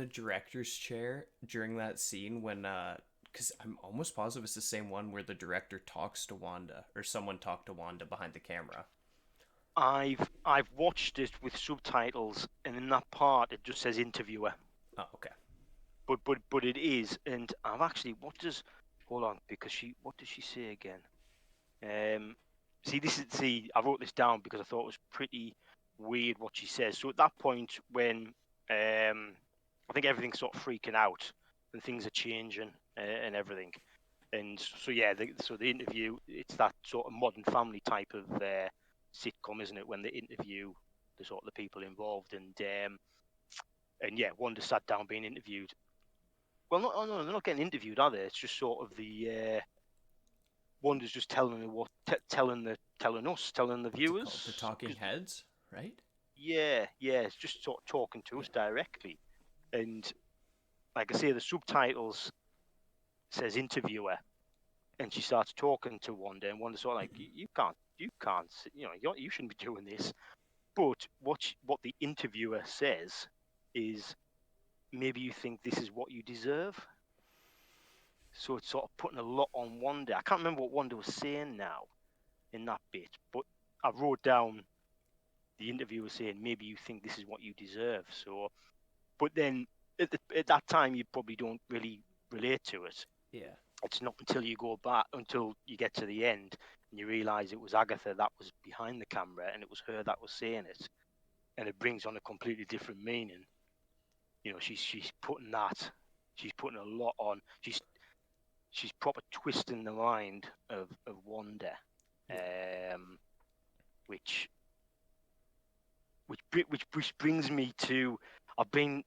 the director's chair during that scene when because I'm almost positive it's the same one where the director talks to Wanda or someone talked to Wanda behind the camera. I've watched it with subtitles, and in that part it just says interviewer. Oh, okay. But it is, and I've actually what does hold on because she what does she say again? See, I wrote this down because I thought it was pretty weird what she says. So at that point, when I think everything's sort of freaking out and things are changing and everything, and so yeah, so the interview, it's that sort of Modern Family type of sitcom, isn't it? When they interview the sort of the people involved, and yeah, Wanda sat down being interviewed. Well, not, oh, no, they're not getting interviewed, are they? It's just sort of the Wanda's just telling her telling the What's it called? The viewers. Talking Heads, right? Yeah, it's just sort of talking to Yeah. us directly. And like I say, the subtitles says interviewer, and she starts talking to Wanda, and Wanda's sort of like, Mm-hmm. you can't, you shouldn't be doing this. But what the interviewer says is, maybe you think this is what you deserve. So it's sort of putting a lot on Wanda. I can't remember what Wanda was saying now in that bit, but I wrote down the interviewer saying, maybe you think this is what you deserve. So, but then at that time, you probably don't really relate to it. Yeah. It's not until you go back, until you get to the end, and you realize it was Agatha that was behind the camera and it was her that was saying it. And it brings on a completely different meaning. She's putting that, she's putting a lot on. She's proper twisting the mind of Wanda, Yeah. um, which which brings me to, I've been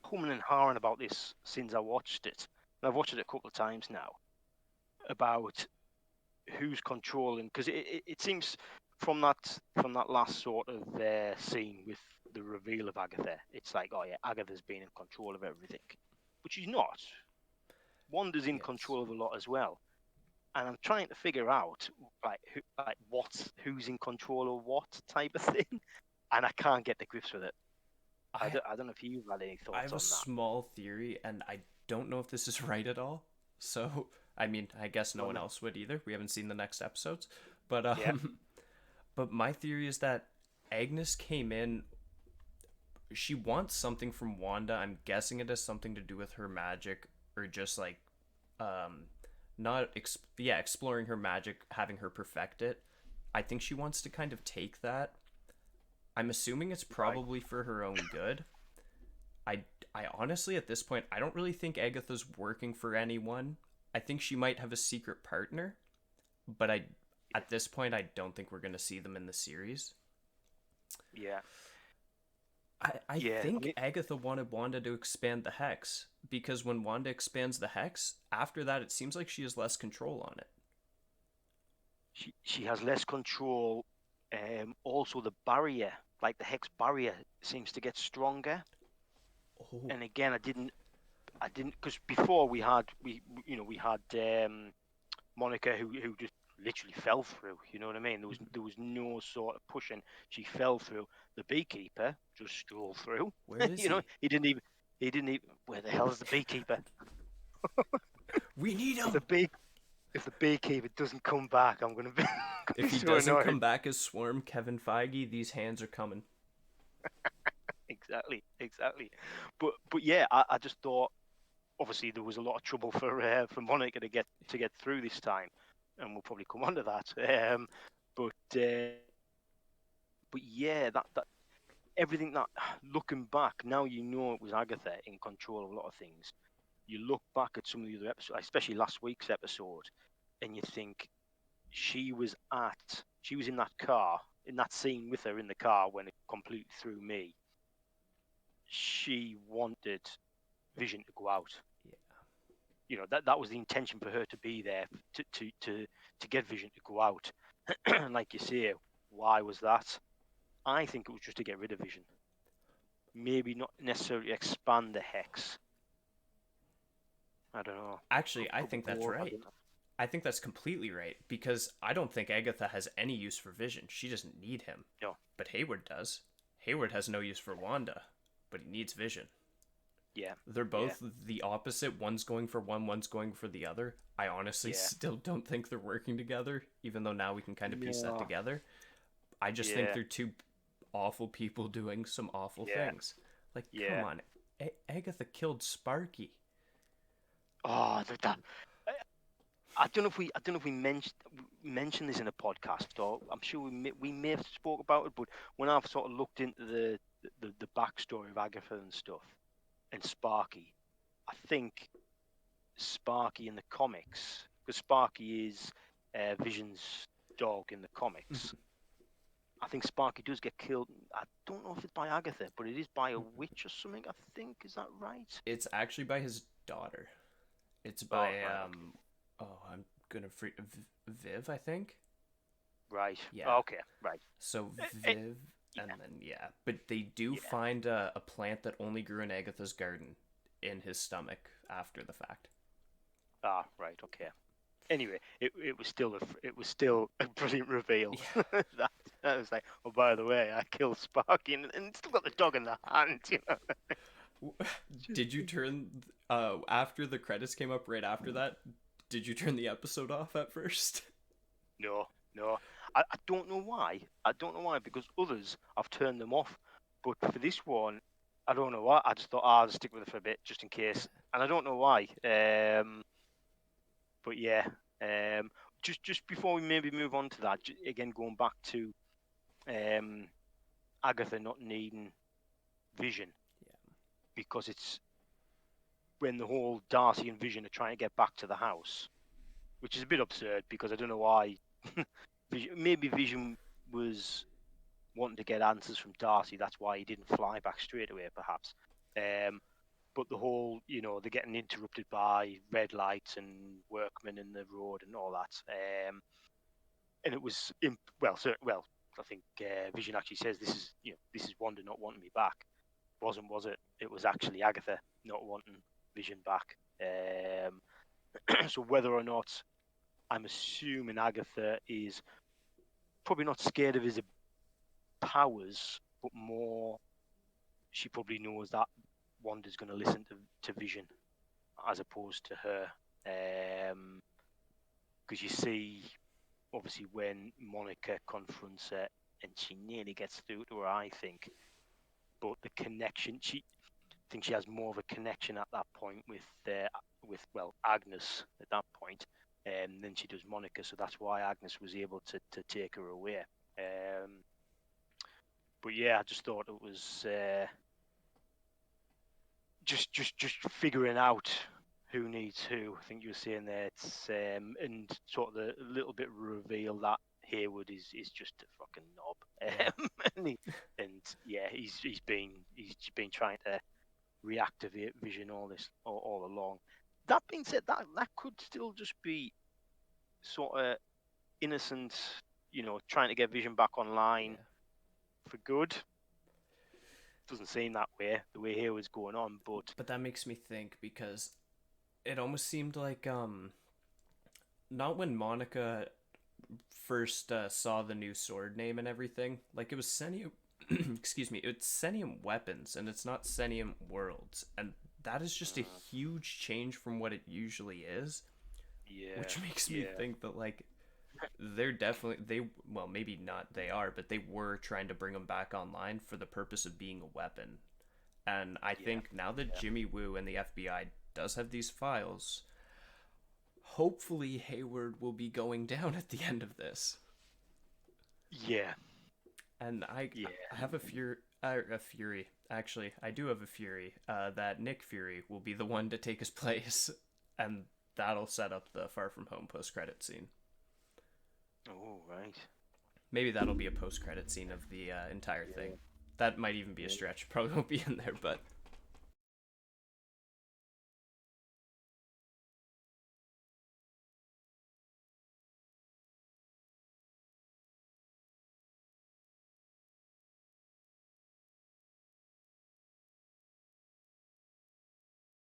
humming and hawing about this since I watched it. And I've watched it a couple of times now about who's controlling, because it seems from that last sort of scene with the reveal of Agatha, it's like, oh yeah, Agatha's been in control of everything, but she's not. Wanda's in Yes. control of a lot as well, and I'm trying to figure out who's in control of what type of thing, and I can't get the grips with it. I I don't know if you've had any I thoughts have a on that. small theory, and I don't know if this is right at all. So, I mean, I guess no Go one on. else would either. We haven't seen the next episodes, but Yeah, but my theory is that Agnes came in. She wants something from Wanda. I'm guessing it has something to do with her magic, or just like, um, not yeah, exploring her magic, having her perfect it. I think she wants to kind of take that. I'm assuming it's right. probably for her own good. I I honestly at this point I don't really think Agatha's working for anyone. I think she might have a secret partner, but I at this point I don't think we're going to see them in the series. Yeah, I yeah. I think mean, Agatha wanted Wanda to expand the hex because when Wanda expands the hex, after that it seems like she has less control on it. she has less control. Also, the barrier, like the hex barrier, seems to get stronger. Oh, And again, I didn't, because before we had Monica who just literally fell through. You know what I mean? There was no sort of pushing. She fell through. The beekeeper just strolled through. where is he? He didn't even. Where the hell is the beekeeper? We need If the him. bee if the beekeeper doesn't come back, I'm gonna be, If he so doesn't come annoyed. back as Swarm Kevin Feige, these hands are coming. Exactly. But yeah, I just thought, obviously there was a lot of trouble for Monica to get through this time, and we'll probably come on to that. But but yeah, that everything that, looking back now, it was Agatha in control of a lot of things. You look back at some of the other episodes, especially last week's episode, and you think she was in that car, in that scene with her in the car when it completely threw me. She wanted Vision to go out. Yeah. That was the intention for her to be there, to get Vision to go out. And like you say, why was that? I think it was just to get rid of Vision. Maybe not necessarily expand the hex. I don't know. Actually, I Could be think that's both. I right. don't know. I think that's completely right because I don't think Agatha has any use for Vision. She doesn't need him. No, But Hayward does. Hayward has no use for Wanda. but he needs Vision. Yeah. They're Yeah. both the opposite. One's going for one, one's going for the other. I honestly Yeah. still don't think they're working together, even though now we can kind of piece that No. together. I just think Yeah. they're two awful people doing some awful Yeah. things. Like, come Yeah. on. Agatha killed Sparky. Oh, that. I don't know if we mentioned this in a podcast, or I'm sure we may have spoke about it. But when I've sort of looked into the backstory of Agatha and stuff and Sparky, I think Sparky in the comics, because Sparky is Vision's dog in the comics. I think Sparky does get killed. I don't know if it's by Agatha, but it is by a witch or something. I think, is that right? It's actually by his daughter. It's Oh, by right, okay. oh, I'm gonna Viv, I think. Right. Yeah. Okay. Right. So Eh, Viv, yeah. and then yeah, but they do Yeah. find a plant that only grew in Agatha's garden in his stomach after the fact. Ah, right. Okay. Anyway, it was still a brilliant reveal. Yeah. that was like, oh, by the way, I killed Sparky, and still got the dog in the hand. You know. Did you turn after the credits came up right after that? Did you turn the episode off at first? No, no. I don't know why. I don't know why, because others I've turned them off, but for this one, I don't know why. I just thought, I'll just stick with it for a bit just in case, and I don't know why. But yeah, just before we maybe move on to that, again going back to um, Agatha not needing Vision, Yeah. because it's when the whole Darcy and Vision are trying to get back to the house, which is a bit absurd because I don't know why. Maybe Vision was wanting to get answers from Darcy. That's why he didn't fly back straight away, perhaps. But the whole, they're getting interrupted by red lights and workmen in the road and all that. And it was, I think Vision actually says this is Wanda not wanting me back. Wasn't, was it? It was actually Agatha not wanting Vision back. So whether or not, I'm assuming Agatha is probably not scared of his powers, but more she probably knows that Wanda's going to listen to Vision as opposed to her. Because you see, obviously, when Monica confronts her, and she nearly gets through to her, I think. But the connection, I think she has more of a connection at that point with Agnes at that point, than she does Monica. So that's why Agnes was able to take her away. But yeah, I just thought it was just figuring out who needs who. I think you were saying there, it's and sort of the little bit reveal that Hayward is just a fucking knob. Yeah. He's been trying to reactivate Vision all along. That being said, that could still just be sort of innocent, trying to get Vision back online Yeah. for good. Doesn't seem that way, the way Hayward's going on, but But that makes me think because it almost seemed like not when Monica first saw the new sword name and everything, like it was Senium excuse me, it's Senium weapons and it's not Senium worlds, and that is just a huge change from what it usually is. yeah, Which makes me think that like they're definitely well, maybe not they are, but they were trying to bring them back online for the purpose of being a weapon. And I think now that Jimmy Woo and the FBI does have these files, hopefully Hayward will be going down at the end of this. yeah, And I have a fury. Actually, I do have a fury that Nick Fury will be the one to take his place, and that'll set up the Far From Home post-credit scene. Oh, right. Maybe that'll be a post-credit scene of the entire thing. That might even be a stretch. Probably won't be in there, but